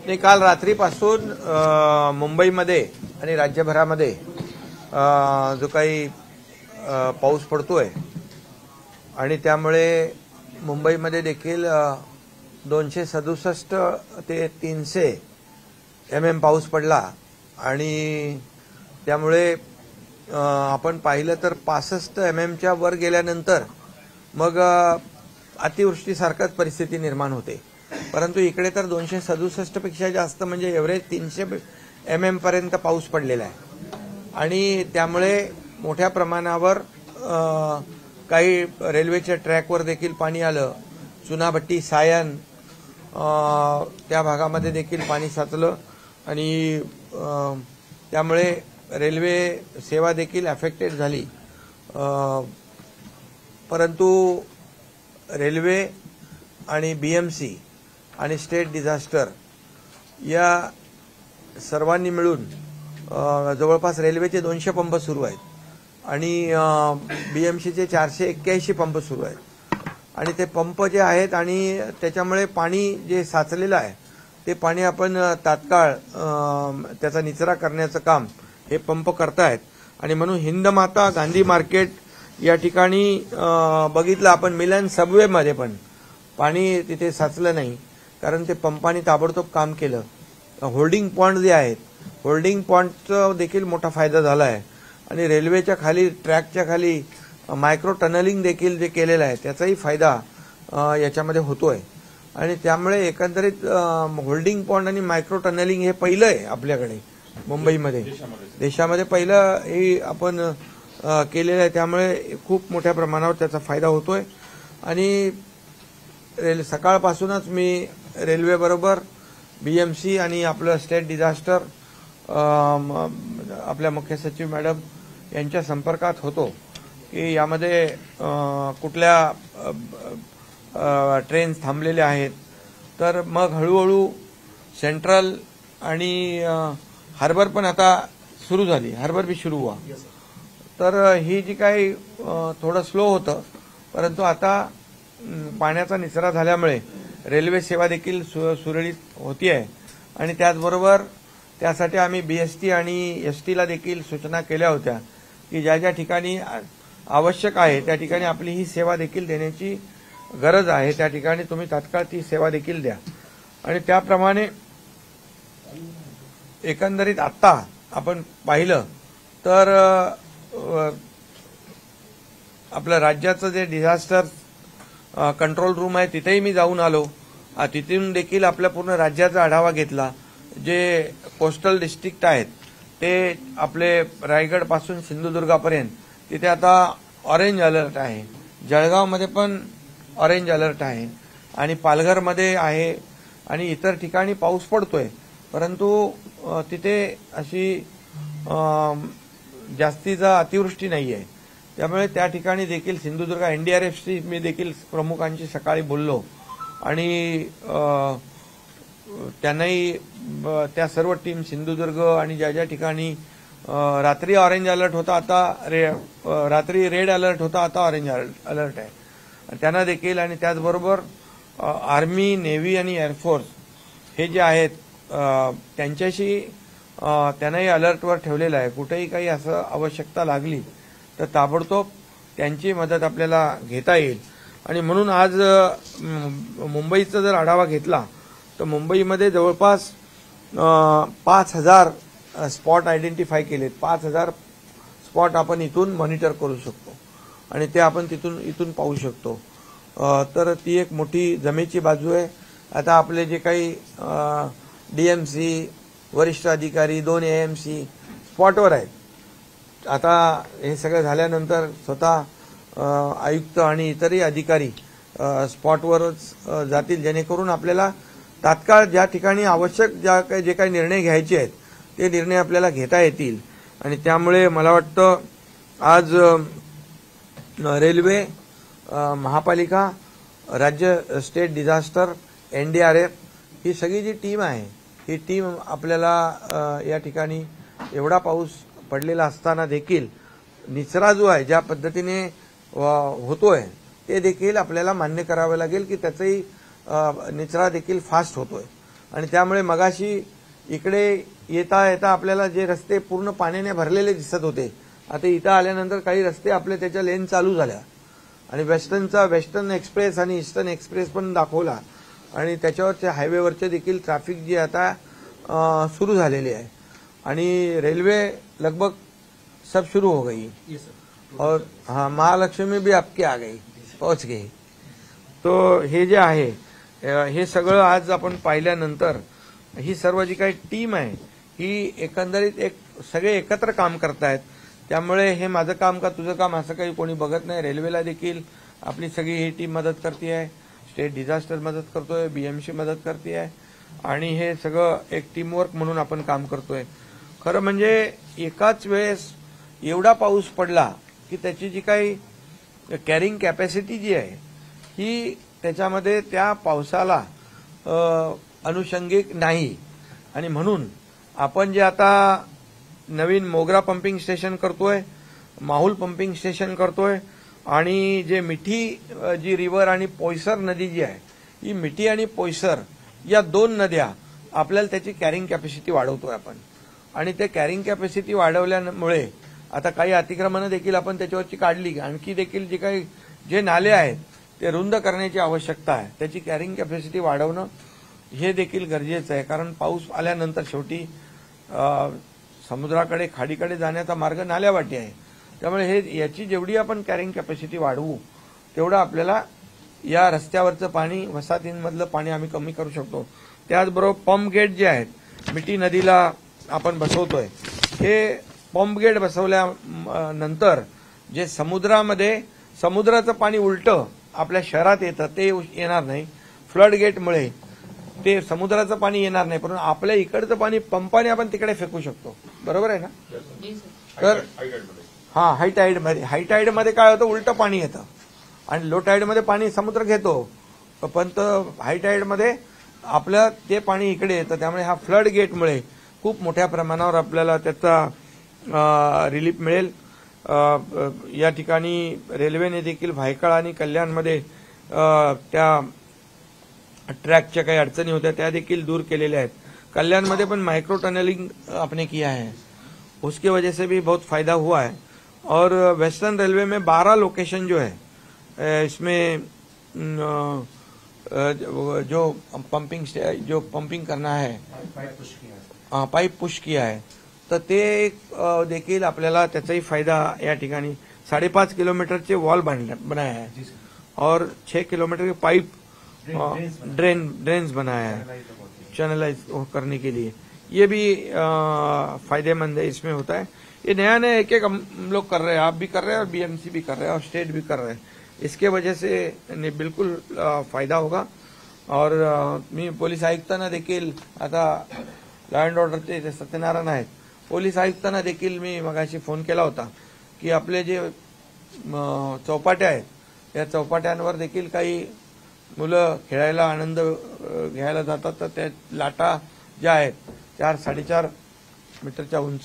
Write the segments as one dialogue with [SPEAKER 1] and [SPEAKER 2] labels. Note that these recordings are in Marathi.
[SPEAKER 1] नाही, काल रात्रीपासून मुंबईमध्ये आणि राज्यभरामध्ये जो काही पाऊस पडतोय आणि त्यामुळे मुंबईमध्ये देखील 267 ते 300 mm पाऊस पडला आणि त्यामुळे आपण पाहिलं तर 65 mmच्या वर गेल्यानंतर मग अतिवृष्टीसारखीच परिस्थिती निर्माण होते. परंतु इकडे तर 267 पेक्षा जास्त म्हणजे एव्हरेज 300 mm पर्यंत पाऊस पडलेला आहे आणि त्यामुळे मोठ्या प्रमाणावर काही रेल्वेच्या ट्रॅकवर देखील पाणी आलं. चुनाभट्टी सायन त्या भागामध्ये देखील पाणी साचलं आणि त्यामुळे रेल्वे सेवा देखील अफेक्टेड झाली. परंतु रेल्वे आणि बीएमसी आणि स्टेट डिझास्टर या सर्वांनी मिळून जवळपास रेल्वेचे 200 पंप सुरू आहेत आणि बीएमसीचे 481 पंप सुरू आहेत आणि ते पंप जे आहेत आणि त्याच्यामुळे पाणी जे साचलेलं आहे ते पाणी आपण तात्काळ त्याचा निचरा करण्याचं काम हे पंप करतायत. आणि म्हणून हिंदमाता गांधी मार्केट या ठिकाणी बघितलं आपण, मिलन सबवेमध्ये पण पाणी तिथे साचलं नाही कारण ते पंपाने ताबडतोब काम केलं. होल्डिंग पॉइंट जे आहेत, होल्डिंग पॉइंटचा देखील मोठा फायदा झाला आहे आणि रेल्वेच्या खाली ट्रॅकच्या खाली मायक्रो टनलिंग देखील जे केलेलं आहे त्याचाही फायदा याच्यामध्ये होतोय. आणि त्यामुळे एकंदरीत होल्डिंग पॉइंट आणि मायक्रो टनलिंग हे पहिलं आहे आपल्याकडे मुंबईमध्ये, देशामध्ये पहिलं हे आपण केलेलं आहे. त्यामुळे खूप मोठ्या प्रमाणावर त्याचा फायदा होतोय आणि सकाळपासूनच मी रेल्वेबरोबर बीएमसी आणि आपलं स्टेट डिझास्टर आपल्या मुख्य सचिव मॅडम यांच्या संपर्कात होतो की यामध्ये कुठल्या ट्रेन्स थांबलेल्या आहेत. तर मग हळूहळू सेंट्रल आणि हार्बर पण आता सुरू झाली, हार्बर भी सुरू हुआ. तर ही जी काही थोडं स्लो होतं परंतु आता पाण्याचा निचरा झाल्यामुळे रेल्वे सेवा देखील सुरळीत होती आहे. आणि त्याचबरोबर त्यासाठी आम्ही बीएसटी आणि एसटीला देखील सूचना केल्या होत्या की ज्या ज्या ठिकाणी आवश्यक आहे त्या ठिकाणी आपली ही सेवा देखील देण्याची गरज आहे, त्या ठिकाणी तुम्ही तात्काळ ती सेवा देखील द्या. आणि त्याप्रमाणे एकंदरीत आत्ता आपण पाहिलं तर आपलं राज्याचं जे डिझास्टर कंट्रोल रूम आहे तिथेही मी जाऊन आलो. तिथून देखील आपल्या पूर्ण राज्याचा आढावा घेतला. जे कोस्टल डिस्ट्रिक्ट आहेत ते आपले रायगडपासून सिंधुदुर्गापर्यंत तिथे आता ऑरेंज अलर्ट आहे. जळगावमध्ये पण ऑरेंज अलर्ट आहे आणि पालघरमध्ये आहे आणि इतर ठिकाणी पाऊस पडतोय. परंतु तिथे अशी जास्तीचा अतिवृष्टी नाही आहे. त्यामुळे त्या ठिकाणी देखील सिंधुदुर्ग एनडीआरएफशी मी देखील प्रमुखांशी सकाळी बोललो आणि त्यांनाही त्या सर्व टीम सिंधुदुर्ग आणि ज्या ज्या ठिकाणी रात्री ऑरेंज अलर्ट होता आता रात्री रेड अलर्ट होता आता ऑरेंज अलर्ट आहे त्यांना देखील. आणि त्याचबरोबर आर्मी, नेव्ही आणि एअरफोर्स हे जे आहेत त्यांच्याशी त्यांनाही अलर्टवर ठेवलेलं आहे. कुठेही काही असं आवश्यकता लागली तर ताबडतोब त्यांची मदत आपल्याला घेता येईल. आणि म्हणून आज मुंबईचा जर आढावा घेतला तर मुंबईमध्ये जवळपास 5000 स्पॉट आयडेंटिफाय केलेत. 5000 स्पॉट आपण इथून मॉनिटर करू शकतो आणि ते आपण इथून पाहू शकतो. तर ती एक मोठी जमेची बाजू आहे. आता आपले जे काही डीएमसी वरिष्ठ अधिकारी 2 एएमसी स्पॉटवर आहेत. आता हे सगळं झाल्यानंतर स्वतः आयुक्त आणि इतरही अधिकारी स्पॉटवरच जातील जेणेकरून आपल्याला तात्काळ ज्या ठिकाणी आवश्यक जे काही निर्णय घ्यायचे आहेत ते निर्णय आपल्याला घेता येतील. आणि त्यामुळे मला वाटतं आज रेल्वे, महापालिका, राज्य स्टेट डिझास्टर, एनडीआरएफ ही सगळी जी टीम आहे ही टीम आपल्याला या ठिकाणी एवढा पाऊस पडलेला असताना देखील निचरा जो आहे ज्या पद्धतीने होतोय ते देखील आपल्याला मान्य करावे लागेल की त्याचाही निचरा देखील फास्ट होतोय. आणि त्यामुळे मगाशी इकडे येता येता आपल्याला जे रस्ते पूर्ण पाण्याने भरलेले दिसत होते, आता इथं आल्यानंतर काही रस्ते आपले त्याच्या लेन चालू झाल्या आणि वेस्टर्न एक्सप्रेस आणि ईस्टर्न एक्सप्रेस पण दाखवला आणि त्याच्यावरच्या हायवेवरचे देखील ट्रॅफिक जी आता सुरू झालेली आहे आणि रेलवे लगभग सब शुरू हो गई और हाँ महालक्ष्मी भी आपकी आ गई, पहुंच गई. तो हे जे आहे हे सगळं आज आपण पाहिल्यानंतर ही सर्व जी काही टीम आहे ही एकंदरीत सगळे एकत्र काम करतायत. त्यामुळे हे माझं काम का तुझं काम असं काही कोणी बघत नाही. रेल्वेला देखील आपली सगळी ही टीम मदत करते आहे, स्टेट डिझास्टर मदत करतोय, बीएमसी मदत करते आहे आणि हे सगळं एक टीमवर्क म्हणून आपण काम करतोय. खरं म्हणजे एकाच वेळेस एवढा पाऊस पडला की त्याची जी काही कॅरिंग कॅपॅसिटी जी आहे ही त्याच्यामध्ये त्या पावसाला अनुषंगिक नाही आणि म्हणून आपण जे आता नवीन मोगरा पंपिंग स्टेशन करतोय, माहुल पंपिंग स्टेशन करतोय आणि जे मिठी जी रिव्हर आणि पोयसर नदी जी आहे ही मिठी आणि पोयसर या दोन नद्या आपल्याला त्याची कॅरिंग कॅपॅसिटी वाढवतोय आपण आणि ते कॅरिंग कॅपॅसिटी वाढवल्यामुळे आता काही अतिक्रमणं देखील आपण त्याच्यावरची काढली. आणखी देखील जे नाले आहेत ते रुंद करण्याची आवश्यकता आहे. त्याची कॅरिंग कॅपॅसिटी वाढवणं हे देखील गरजेचं आहे कारण पाऊस आल्यानंतर शेवटी समुद्राकडे खाडीकडे जाण्याचा मार्ग नाल्यावाटी आहे. त्यामुळे याची जेवढी आपण कॅरिंग कॅपॅसिटी वाढवू तेवढं आपल्याला या रस्त्यावरचं पाणी वसाहतींमधलं पाणी आम्ही कमी करू शकतो. त्याचबरोबर पंप गेट जे आहेत मिठी नदीला आपण बसवतोय हे पंप गेट बसवल्यानंतर जे समुद्राचं पाणी उलटं आपल्या शहरात येतं ते येणार नाही. फ्लड गेटमुळे ते समुद्राचं पाणी येणार नाही, परंतु आपल्या इकडचं पाणी पंपाने आपण तिकडे फेकू शकतो. बरोबर आहे ना? तर हाय टाईडमध्ये काय होतं, उलटं पाणी येतं आणि लो टाईडमध्ये पाणी समुद्र घेतो, पण हाय टाईडमध्ये आपलं ते पाणी इकडे येतं. त्यामुळे हा फ्लड गेटमुळे खूप मोठ्या प्रमाणावर आपल्याला त्याचा रिलीफ मिळेल. या ठिकाणी रेल्वेने देखील भायखळा आणि कल्याणमध्ये त्या ट्रॅकच्या काही अडचणी होत्या त्या देखील दूर केलेल्या आहेत. कल्याणमध्ये पण माइक्रो टनलिंग आपने किया है, उसकी वजह से भी बहुत फायदा हुआ है. और वेस्टर्न रेलवे में 12 लोकेशन जो है इसमें जो पंपिंग करना है पाइप पुश किया है तर ते देखील आपल्याला त्याचाही फायदा या ठिकाणी 5.5 किलोमीटरचे वॉल बनाया है और 6 किलोमीटर के पाइप ड्रेन्स बनाया है चैनलाइज करने के लिए. ये भी फायदेमंद है, इसमें होता है. ये नया एक हम लोग कर रहे हैं, आप भी कर रहे हैं और बीएमसी भी कर रहे हैं और स्टेट भी कर रहे हैं. इसके वजह से बिल्कुल फायदा होगा. और मी पोलीस आयुक्तांना देखील आता लॉ अँड ऑर्डरचे जे सत्यनारायण आहेत पोलीस आयुक्तांना देखील मी मगाशी फोन केला होता की आपले जे चौपाट्या आहेत या चौपाट्यांवर देखील काही मुलं खेळायला आनंद घ्यायला जातात तर त्या लाटा ज्या आहेत 4-4.5 मीटरच्या उंच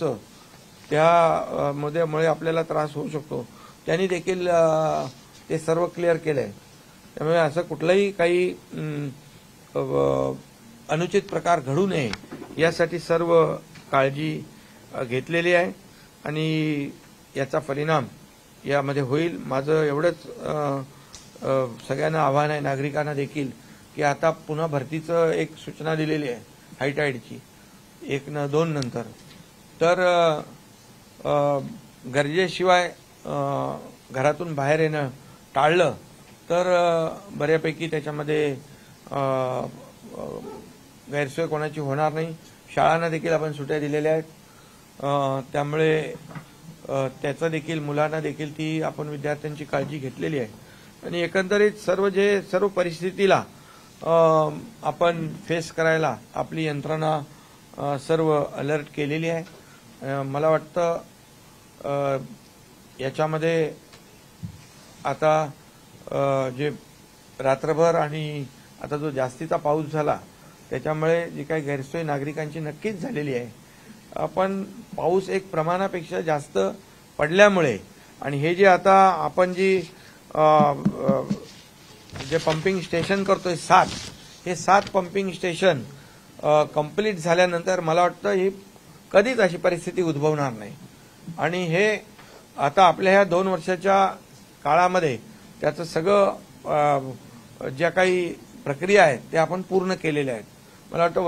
[SPEAKER 1] त्यामुळे आपल्याला त्रास होऊ शकतो. त्यांनी देखील ते सर्व क्लिअर केलंय. त्यामुळे असं कुठलाही काही अनुचित प्रकार घडू नये यासाठी सर्व काळजी घेतलेली आहे आणि याचा परिणाम यामध्ये होईल. माझं एवढंच सगळ्यांना आव्हान आहे, नागरिकांना देखील, की आता पुन्हा भरतीचं एक सूचना दिलेली आहे हायटाईडची 1-2 नंतर. तर गरजेशिवाय घरातून बाहेर येणं टाळलं तर बऱ्यापैकी त्याच्यामध्ये गैरसोय कोणाची होणार नाही. शाळांना देखील आपण सुट्ट्या दिलेल्या आहेत. त्यामुळे त्याचं देखील मुलांना देखील ती आपण विद्यार्थ्यांची काळजी घेतलेली आहे आणि एकंदरीत सर्व परिस्थितीला आपण फेस करायला आपली यंत्रणा सर्व अलर्ट केलेली आहे. मला वाटतं याच्यामध्ये आता जे रात्रभर आणि आता जो जास्तीचा पाऊस झाला त्याच्यामुळे जी काही गैरसोय नागरिकांची नक्कीच झालेली आहे. पण पाऊस एक प्रमाणापेक्षा जास्त पडल्यामुळे आणि हे जे आता आपण जे पंपिंग स्टेशन करतोय 7 पंपिंग स्टेशन कंप्लीट झाल्यानंतर मला वाटतं ही कधीच अशी परिस्थिती उद्भवणार नाही. आणि हे आता आपल्या ह्या 2 वर्षाच्या काळामध्ये त्याचं सगळं ज्या काही प्रक्रिया आहेत ते आपण पूर्ण केलेल्या आहेत. मला वाटतं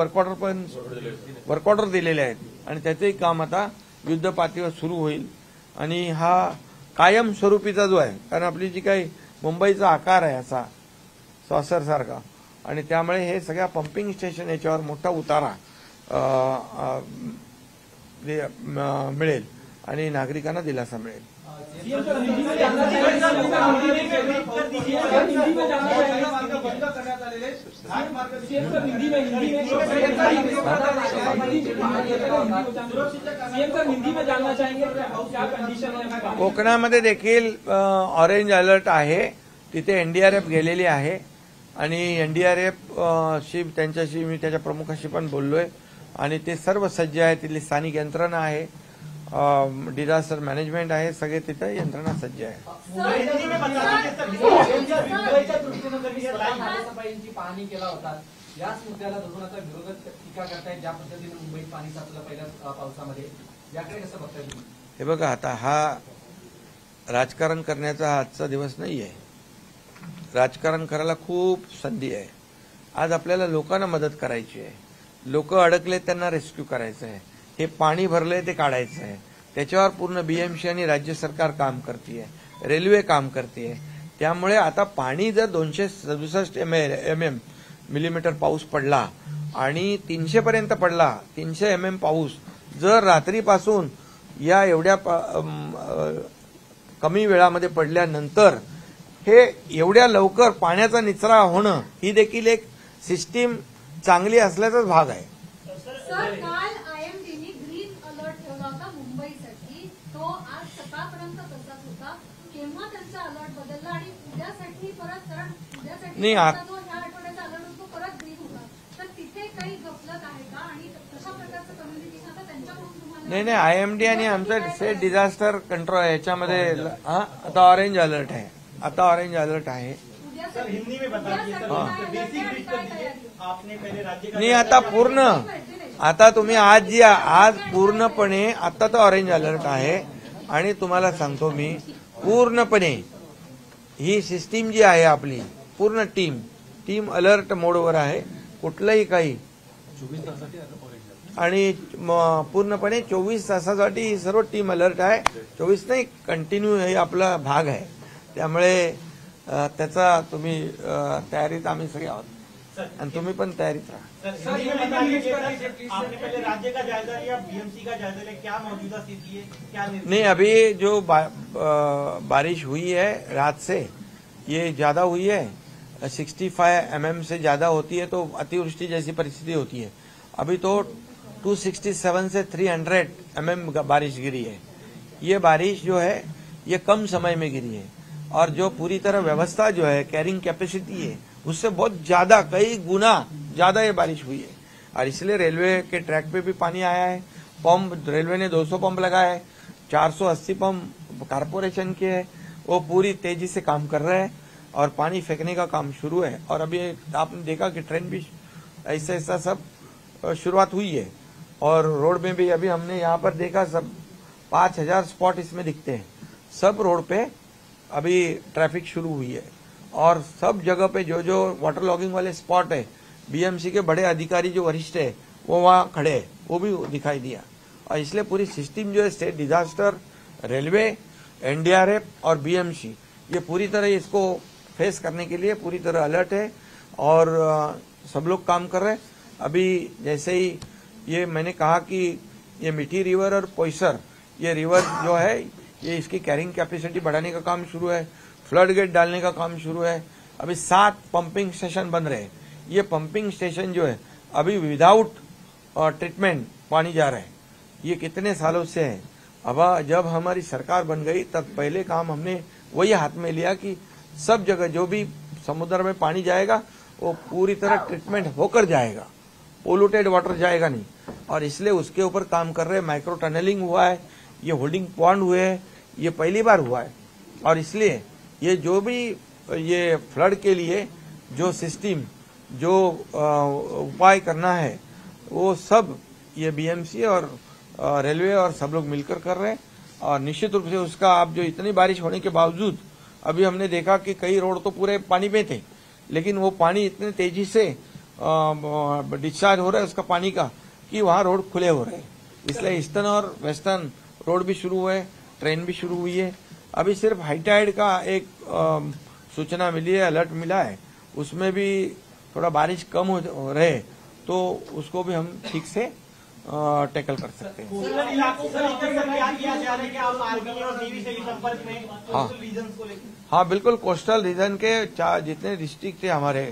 [SPEAKER 1] वर्क ऑर्डर दिलेले आहेत आणि त्याचंही काम आता युद्धपातळीवर सुरू होईल. आणि हा कायमस्वरूपीचा जो आहे, कारण आपली जी काही मुंबईचा आकार आहे असा सॉसर सारखा, आणि त्यामुळे हे सगळ्या पंपिंग स्टेशन याच्यावर मोठा उतारा मिळेल आणि नागरिकांना दिलासा मिळेल. कोकणामध्ये देखील ऑरेंज अलर्ट आहे. तिथे एनडीआरएफ गेलेली आहे आणि एनडीआरएफ त्यांच्याशी मी त्याच्या प्रमुखाशी पण बोललोय आणि ते सर्व सज्ज आहे. तिथली स्थानिक यंत्रणा आहे, डिझास्टर मॅनेजमेंट आहे, सगळे तिथे यंत्रणा सज्ज आहे.
[SPEAKER 2] पाहणी केला होता याच मुद्द्याला धरून आता विरोधक टीका करतायत, ज्या पद्धतीने मुंबईत पाणी साचलं पहिल्या पावसामध्ये, याकडे कसं बघताय तुम्ही?
[SPEAKER 1] हे बघा, आता हा राजकारण करण्याचा आजचा दिवस नाहीये. राजकारण करायला खूप संधी आहे. आज आपल्याला लोकांना मदत करायची आहे. लोक अडकले त्यांना रेस्क्यू करायचं आहे. हे पाणी भरलंय ते काढायचं आहे. त्याच्यावर पूर्ण बीएमसी आणि राज्य सरकार काम करतीये, रेल्वे काम करतीये. त्यामुळे आता पाणी जर 267 मिलीमीटर पाऊस पडला आणि 300 पर्यंत पडला, 300 mm पाऊस जर रात्रीपासून या एवढ्या कमी वेळामध्ये पडल्यानंतर हे एवढ्या लवकर पाण्याचा निचरा होणं ही देखील एक सिस्टीम चांगली असल्याचाच भाग आहे.
[SPEAKER 3] सर, काल आयएमडीने ग्रीन अलर्ट ठेवला होता मुंबईसाठी, तो आज सकाळपर्यंत तसाच होता. केव्हा त्यांचा अलर्ट बदलला आणि उद्यासाठी परत, कारण उद्यासाठी जो ह्या आठवड्याचा अलर्ट होतो परत ग्रीन होता, तर तिथे काही गफलत आहे का आणि कशा प्रकारचं कम्युनिकेशन आता त्यांच्याकडून तुम्हाला?
[SPEAKER 1] नाही, आयएमडी आणि आमचं स्टेट डिझास्टर कंट्रोल याच्यामध्ये आता ऑरेंज अलर्ट आहे. नाही, आता पूर्ण, आता तुम्ही आज पूर्णपणे आता तर ऑरेंज अलर्ट आहे. आणि तुम्हाला सांगतो मी, पूर्णपणे ही सिस्टीम जी आहे आपली, पूर्ण टीम अलर्ट मोडवर आहे. कुठलंही काही आणि पूर्णपणे 24 तासासाठी ही सर्व टीम अलर्ट आहे. 24 नाही, कंटिन्यू हे आपला भाग आहे. त्यामुळे त्याचा तुम्ही तयारीत आम्ही सगळे आहोत आणि तुम्ही पण तयारीत राहा.
[SPEAKER 4] आपने पहले राज्य का जायजा लिया, बीएमसी का जायजा लिया, क्या मौजूदा स्थिति है, क्या
[SPEAKER 1] नहीं, अभी जो बारिश हुई है रात से ये ज्यादा हुई है. 65 mm से ज्यादा होती है तो अतिवृष्टि जैसी परिस्थिति होती है. अभी तो 267 से 300 mm बारिश गिरी है. ये बारिश जो है ये कम समय में गिरी है और जो पूरी तरह व्यवस्था जो है, कैरिंग कैपेसिटी है, उससे बहुत ज्यादा, कई गुना ज्यादा ये बारिश हुई है. और इसलिए रेलवे के ट्रैक पे भी पानी आया है. पंप, रेलवे ने 200 पंप लगाए हैं, 480 पंप कारपोरेशन के है, वो पूरी तेजी से काम कर रहे हैं और पानी फेंकने का काम शुरू है. और अभी आपने देखा कि ट्रेन भी ऐसा सब शुरुआत हुई है और रोड में भी अभी हमने यहाँ पर देखा, सब 5000 स्पॉट इसमें दिखते हैं. सब रोड पे अभी ट्रैफिक शुरू हुई है और सब जगह पे जो वाटर लॉगिंग वाले स्पॉट है, बीएमसी के बड़े अधिकारी जो वरिष्ठ है वो वहाँ खड़े हैं, वो भी दिखाई दिया. और इसलिए पूरी सिस्टम जो है, स्टेट डिजास्टर, रेलवे, एनडीआरएफ और बीएमसी, ये पूरी तरह इसको फेस करने के लिए पूरी तरह अलर्ट है और सब लोग काम कर रहे हैं. अभी जैसे ही ये मैंने कहा कि ये मिठी रिवर और पोइसर, ये रिवर जो है, ये इसकी कैरिंग कैपेसिटी बढ़ाने का काम शुरू है. फ्लड गेट डालने का काम शुरू है. अभी 7 पंपिंग स्टेशन बन रहे हैं. ये पंपिंग स्टेशन जो है अभी विदाउट ट्रीटमेंट पानी जा रहा है. ये कितने सालों से है. अब जब हमारी सरकार बन गई तब पहले काम हमने वही हाथ में लिया कि सब जगह जो भी समुद्र में पानी जाएगा वो पूरी तरह ट्रीटमेंट होकर जाएगा, पोल्यूटेड वाटर जाएगा नहीं. और इसलिए उसके ऊपर काम कर रहे हैं. माइक्रो टनलिंग हुआ है, ये होल्डिंग पॉन्ड हुए हैं, ये पहली बार हुआ है. और इसलिए ये जो भी ये फ्लड के लिए जो सिस्टम, जो उपाय करना है वो सब ये बीएमसी और रेलवे और सब लोग मिलकर कर रहे हैं। और निश्चित रूप से उसका अब जो इतनी बारिश होने के बावजूद अभी हमने देखा कि कई रोड तो पूरे पानी में थे, लेकिन वो पानी इतने तेजी से डिस्चार्ज हो रहा है उसका पानी का कि वहां रोड खुले हो रहे हैं। इसलिए ईस्टर्न और वेस्टर्न रोड भी शुरू हुए, ट्रेन भी शुरू हुई है। अभी सिर्फ हाईटाइड का एक सूचना मिली है, अलर्ट मिला है, उसमें भी थोड़ा बारिश कम हो रहे तो उसको भी हम ठीक से टैकल कर सकते हैं।
[SPEAKER 4] कोस्टल इलाकों को लेकर सर क्या किया जा रहा है कि आप आर्मी और नेवी से भी संपर्क में कोस्टल रीजन को लेकर?
[SPEAKER 1] हाँ बिल्कुल, कोस्टल रीजन के जितने डिस्ट्रिक्ट थे हमारे,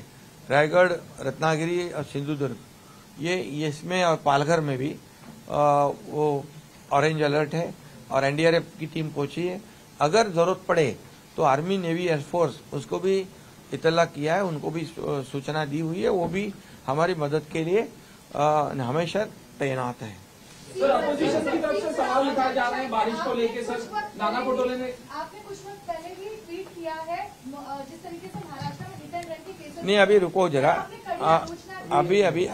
[SPEAKER 1] रायगढ़, रत्नागिरी और सिंधुदुर्ग, ये इसमें और पालघर में भी वो ऑरेंज अलर्ट है और एनडीआरएफ की टीम पहुंची है। अगर जरूरत पड़े तो आर्मी, नेवी, एयरफोर्स उसको भी इतला किया है, उनको भी सूचना दी हुई है, वो भी हमारी मदद के लिए हमेशा तैनात है।
[SPEAKER 5] सर, अपोजिशन की तरफ से सवाल उठाए जा रहे हैं बारिश को लेकर। सर, नाना पटोले ने
[SPEAKER 3] आपने कुछ वक्त पहले भी ट्वीट किया है जिस तरीके से महाराष्ट्र में हिट एंड रन के केसेस।
[SPEAKER 1] नहीं, अभी रुको जरा, अभी
[SPEAKER 3] एक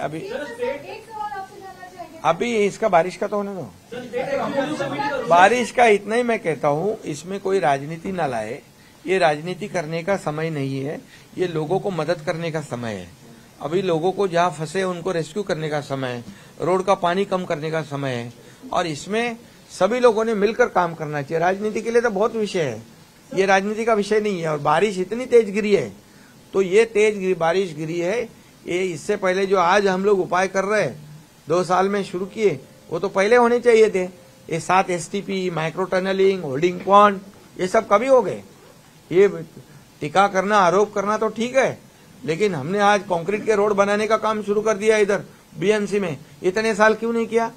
[SPEAKER 3] सवाल आपसे जानना चाहेंगे।
[SPEAKER 1] अभी इसका बारिश का तो होने दो। बारिश का इतना ही मैं कहता हूँ, इसमें कोई राजनीति न लाए। ये राजनीति करने का समय नहीं है, ये लोगों को मदद करने का समय है। अभी लोगों को जहाँ फंसे उनको रेस्क्यू करने का समय है, रोड का पानी कम करने का समय है, और इसमें सभी लोगों ने मिलकर काम करना चाहिए। राजनीति के लिए तो बहुत विषय है, ये राजनीति का विषय नहीं है। और बारिश इतनी तेज गिरी है, तो ये तेज बारिश गिरी है, ये इससे पहले जो आज हम लोग उपाय कर रहे हैं 2 साल में शुरू किए, वो तो पहले होने चाहिए थे। ये 7 STP, micro tunneling, holding pond, ये सब कभी हो गए? ये टीका करना, आरोप करना तो ठीक है, लेकिन हमने आज कंक्रीट के रोड बनाने का काम शुरू कर दिया इधर बीएमसी में। इतने साल क्यों नहीं किया?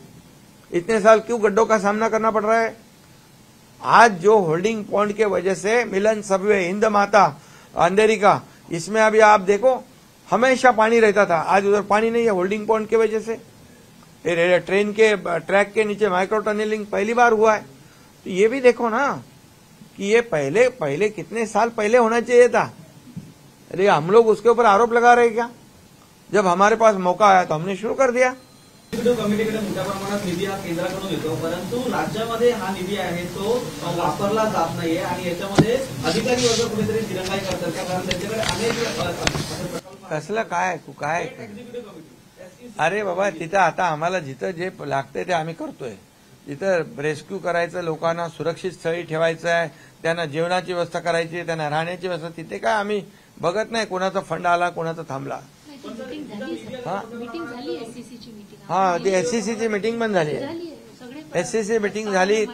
[SPEAKER 1] इतने साल क्यों गड्ढों का सामना करना पड़ रहा है? आज जो होल्डिंग पॉइंट के वजह से मिलन सबवे, हिंद माता, अंधेरी का, इसमें अभी आप देखो हमेशा पानी रहता था, आज उधर पानी नहीं है होल्डिंग पॉइंट की वजह से। ट्रेन के ट्रैक के नीचे माइक्रो टनलिंग पहली बार हुआ है। तो ये भी देखो ना कि ये पहले कितने साल पहले होना चाहिए था। अरे हम लोग उसके ऊपर आरोप लगा रहे क्या? जब हमारे पास मौका आया तो हमने शुरू कर दिया।
[SPEAKER 6] कमिटीकडे मोठ्या प्रमाणात निधी हा केंद्राकडून येतो, परंतु राज्यामध्ये हा निधी आहे तो वापरला जात नाहीये आणि याच्यामध्ये अधिकारी वर्ग कुठेतरी दिरंगाई करतात का? कारण त्यांच्याकडे अनेक
[SPEAKER 1] कसलं काय अरे बाबा, तिथं आता आम्हाला जिथं जे लागते ते आम्ही करतोय। तिथं रेस्क्यू करायचं, लोकांना सुरक्षित स्थळी ठेवायचं आहे, त्यांना जेवणाची व्यवस्था करायची, त्यांना राहण्याची व्यवस्था, तिथे काय आम्ही बघत नाही कोणाचा फंड आला, कोणाचा थांबला। हा, ती एससीसीची मीटिंग पण झाली आहे, एससीसी मीटिंग झाली,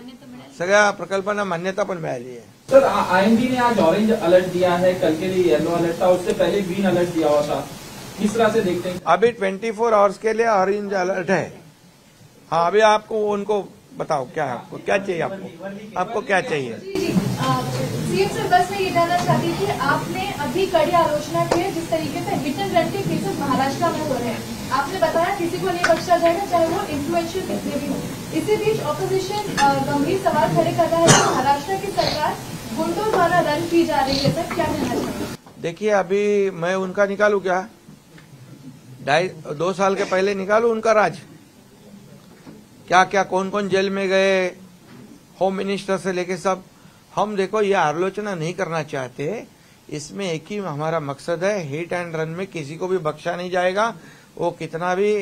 [SPEAKER 1] सगळ्या प्रकल्पांना मान्यता पण मिळाली आहे।
[SPEAKER 5] सर, आईएमडी ने आज ऑरेंज अलर्ट दिया है, कल के लिए येलो अलर्ट था, उससे पहले ग्रीन अलर्ट दिया हुआ था, किस तरह से देखते हैं?
[SPEAKER 1] अभी 24 आवर्स के लिए ऑरेंज अलर्ट है। हाँ, अभी आपको उनको बताओ क्या चाहिए, आपको क्या चाहिए?
[SPEAKER 3] सीएम सर, बस मैं ये जानना चाहती थी, आपने अभी कड़ी आलोचना की है जिस तरीके से हिट एंड रन के केसेस महाराष्ट्र में हो रहे हैं। आपने बताया किसी को नहीं बख्शा जाएगा, चाहे वो इन्फ्लुएंशियल कितने भी हो। इसी बीच ऑपोजिशन गंभीर सवाल खड़े कर रहा है कि महाराष्ट्र की सरकार गुंडों द्वारा रन की जा रही है। सर, क्या कहना चाहिए?
[SPEAKER 1] देखिए, अभी मैं उनका निकालू क्या? 2 साल के पहले निकालू उनका राज, क्या कौन जेल में गए, होम मिनिस्टर से लेके सब। हम देखो ये आलोचना नहीं करना चाहते, इसमें एक ही हमारा मकसद है, हिट एंड रन में किसी को भी बख्शा नहीं जाएगा। वो कितना भी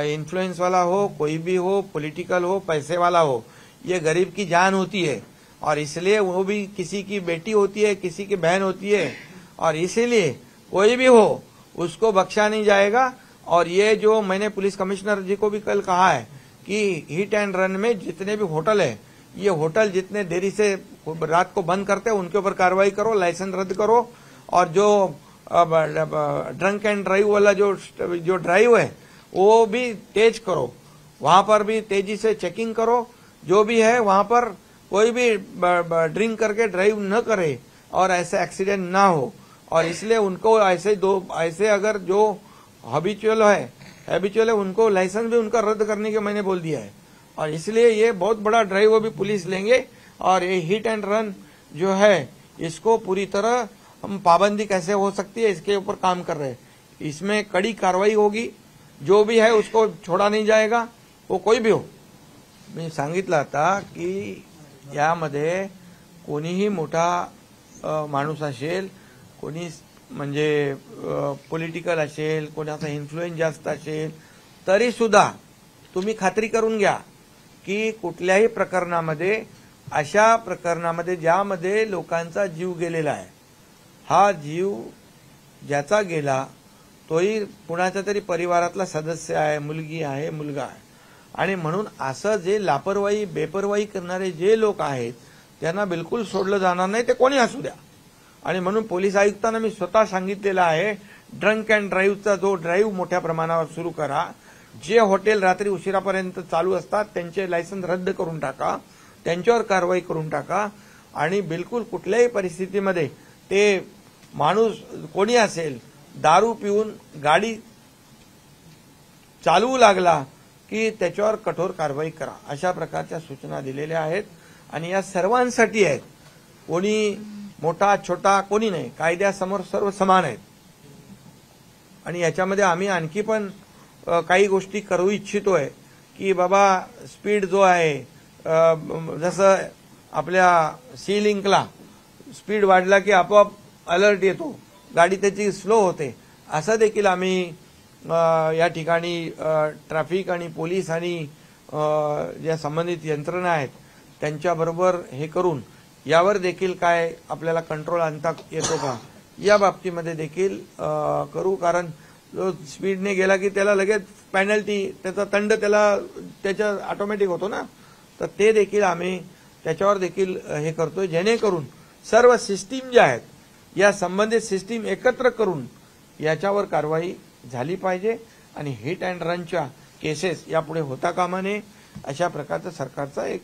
[SPEAKER 1] इन्फ्लुएंस वाला हो, कोई भी हो, पॉलिटिकल हो, पैसे वाला हो, ये गरीब की जान होती है, और इसलिए वो भी किसी की बेटी होती है, किसी की बहन होती है, और इसीलिए कोई भी हो उसको बख्शा नहीं जाएगा। और ये जो मैंने पुलिस कमिश्नर जी को भी कल कहा है कि हिट एंड रन में जितने भी होटल है, ये होटल जितने देरी से रात को बंद करते हैं उनके ऊपर कार्रवाई करो, लाइसेंस रद्द करो, और जो ड्रंक एंड ड्राइव वाला जो ड्राइव है वो भी तेज करो, वहां पर भी तेजी से चेकिंग करो। जो भी है वहां पर कोई भी ड्रिंक करके ड्राइव न करे और ऐसे एक्सीडेंट ना हो। और इसलिए उनको ऐसे अगर जो हैबिचुअल है उनको लाइसेंस भी उनका रद्द करने के मैंने बोल दिया है। और इसलिए ये बहुत बड़ा ड्राइव अभी पुलिस लेंगे, और ये हिट एंड रन जो है इसको पूरी तरह हम पाबंदी कैसे हो सकती है इसके ऊपर काम कर रहे हैं। इसमें कड़ी कार्रवाई होगी, जो भी है उसको छोड़ा नहीं जाएगा, वो कोई भी हो. मी सांगितलं आता की यामध्ये कोणीही मोठा माणूस असेल, कोणी म्हणजे पॉलिटिकल असेल, कोणाचा इन्फ्लुएन्स जास्त असेल, तरी सुद्धा तुम्ही खात्री करून घ्या की कुठल्याही प्रकरणामध्ये, अशा प्रकरणामध्ये ज्यामध्ये लोकांचा जीव गेलेला आहे, हा जीव ज्याचा गेला तोही कुणाच्या तरी परिवारातला सदस्य आहे, मुलगी आहे, मुलगा आहे, आणि म्हणून असं जे लापरवाही बेपरवाही करणारे जे लोक आहेत त्यांना बिलकुल सोडलं जाणार नाही, ते कोणी असू द्या. आणि म्हणून पोलीस आयुक्तांना मी स्वतः सांगितलेलं आहे, ड्रंक अँड ड्राईव्हचा जो ड्राईव्ह मोठ्या प्रमाणावर सुरू करा. जे हॉटेल रात्री उशिरापर्यंत चालू असतात त्यांचे लायसन्स रद्द करून टाका, त्यांच्यावर कारवाई करून टाका. आणि बिलकुल कुठल्याही परिस्थितीमध्ये ते माणूस कोणी असेल दारू पिऊन गाडी चालवू लागला की त्याच्यावर कठोर कारवाई करा, अशा प्रकारच्या सूचना दिलेल्या आहेत. आणि या सर्वांसाठी आहेत, कोणी मोठा छोटा कोणी नाही, कायद्यासमोर सर्व समान आहेत. आणि याच्यामध्ये आम्ही आणखी पण काही गोष्टी करू इच्छितोय की बाबा स्पीड जो आहे, जसं आपल्या सी लिंकला स्पीड वाढला की आपोआप अलर्ट येतो, गाडी त्याची स्लो होते, असं देखील आम्ही या ठिकाणी ट्रॅफिक आणि पोलीस आणि ज्या संबंधित यंत्रणा आहेत त्यांच्याबरोबर हे करून यावर देखील काय आपल्याला कंट्रोल आणता येतो का या बाबतीमध्ये देखील करू. कारण जो स्पीडने गेला की त्याला लगेच पेनल्टी, त्याचा दंड त्याच्या ऑटोमॅटिक होतो ना, तर ते देखील आम्ही त्याच्यावर देखील हे करतोय, जेणेकरून सर्व सिस्टीम ज्या आहेत या संबंधित सिस्टीम एकत्र करून याच्यावर कारवाई झाली पाहिजे. आणि हिट अँड रनच्या केसेस यापुढे होता कामा नये, अशा प्रकारचा सरकारचा एक